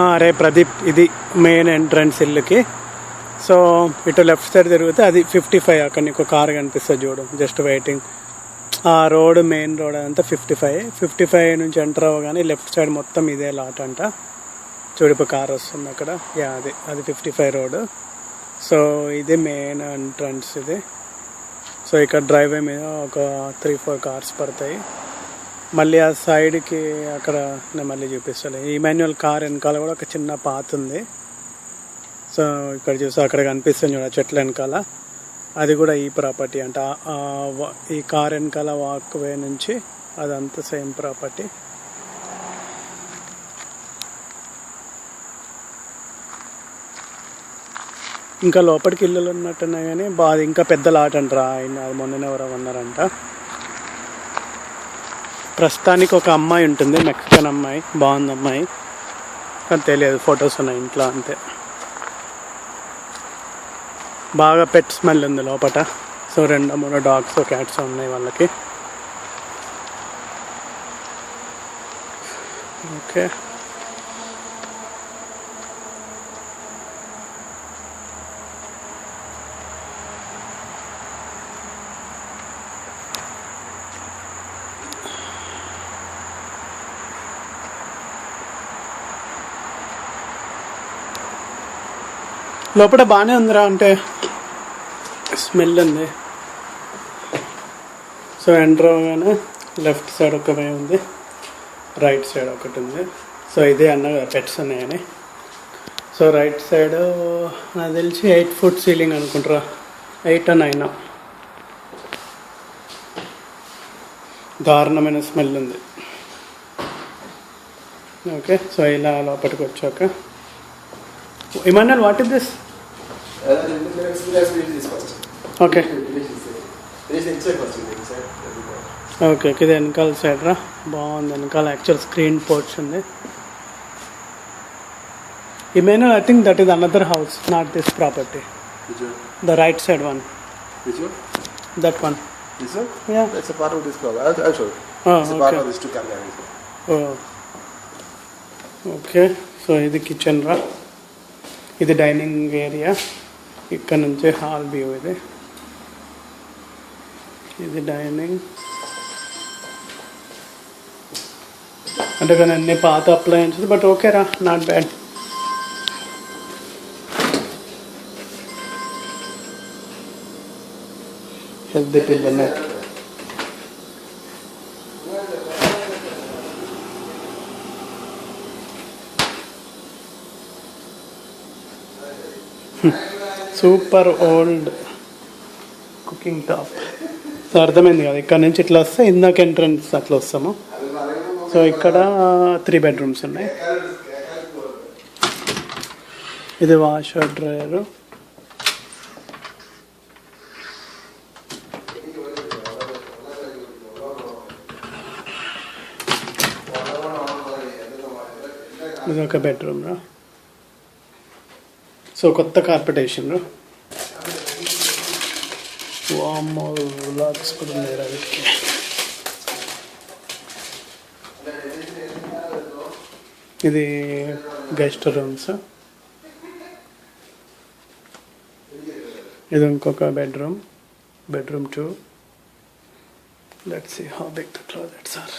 అరే ప్రదీప్, ఇది main entrance ఇల్లుకి. సో ఇటు లెఫ్ట్ సైడ్ తిరిగితే అది 55. అక్కడ నీకు కార్ కనిపిస్తుంది చూడు, జస్ట్ వెయిటింగ్. ఆ రోడ్, మెయిన్ రోడ్ అదంతా 55 నుంచి ఎంటర్ అవ్వగానే లెఫ్ట్ సైడ్ మొత్తం ఇదే లాట్ అంట. చూడిపు కార్ వస్తుంది అక్కడ. యా, అది 55 రోడ్. సో ఇది మెయిన్ ఎంట్రన్స్ ఇది. సో ఇక్కడ డ్రైవే మీద ఒక 3-4 కార్స్ పడతాయి. మళ్ళీ ఆ సైడ్కి అక్కడ నేను మళ్ళీ చూపిస్తాను. ఈ మాన్యువల్ కార్ వెనకాల కూడా ఒక చిన్న పాత్ ఉంది. సో ఇక్కడ చూసి అక్కడ కనిపిస్తుంది చూడ చెట్ల వెనకాల, అది కూడా ఈ ప్రాపర్టీ అంట. ఈ కార్ వెనకాల వాక్ వే నుంచి అదంతా సేమ్ ప్రాపర్టీ. ఇంకా లోపలికి ఇల్లులు ఉన్నట్టున్నాయి కానీ బాగా ఇంకా పెద్ద లాట్ అంటారా. అది మొన్ననే ఎవరో ఉన్నారంట. ప్రస్తుతానికి ఒక అమ్మాయి ఉంటుంది, మెక్సికన్ అమ్మాయి, బాగుంది అమ్మాయి, కానీ తెలియదు, ఫొటోస్ ఉన్నాయి ఇంట్లో అంతే. బాగా పెట్ స్మెల్ ఉంది లోపల. సో 2-3 డాగ్స్, క్యాట్స్ ఉన్నాయి వాళ్ళకి. ఓకే, లోపల బాగానే ఉందిరా, అంటే స్మెల్ ఉంది. సో ఎంటర్ అవగానే లెఫ్ట్ సైడ్ ఒక వే ఉంది, రైట్ సైడ్ ఒకటి ఉంది. సో ఇదే అన్న పెట్స్ ఉన్నాయని. సో రైట్ సైడ్ నాకు తెలిసి 8 ఫుట్ సీలింగ్ అనుకుంటారా, 8 or 9. దారుణమైన స్మెల్ ఉంది. ఓకే, సో ఇలా లోపలికి వచ్చాక Emmanuel, what is this? Okay okay, ఇది వెనకాల సైడ్ రా, బాగుంది. వెనకాల యాక్చువల్ స్క్రీన్ పోర్చ్ ఉంది. Emmanuel, I think that is another house, not this property. Which one? The right side one. Which one? That one. This one? Yeah. That's a part of this property. I'll show you. Oh, it's a okay. part of this two car garage. Oh. Okay, so ఇది kitchen రా, ఇది dining area. ఇక్కడ నుంచి hall view. ఇది dining. అంటే కానీ అన్ని పాత అప్లయన్సెస్, బట్ ఓకే రా, నాట్ బ్యాడ్. హెల్తీ పిల్లలు. Super old cooking top. So అర్థమైంది కదా, ఇక్కడ నుంచి ఇట్లా వస్తే ఇందాక ఎంట్రన్స్ అట్లా వస్తాము. సో ఇక్కడ 3 bedrooms ఉన్నాయి. ఇది వాషర్ డ్రైయరు. ఇది ఒక బెడ్రూమ్ రా. సో కొత్త కార్పెటేషన్ రా. వామ్మో, లాక్స్ కూడా ఉన్నాయి రా వీటికి. ఇది గెస్ట్ రూమ్స్. ఇది ఇంకొక bedroom 2. Let's see how big the closets are.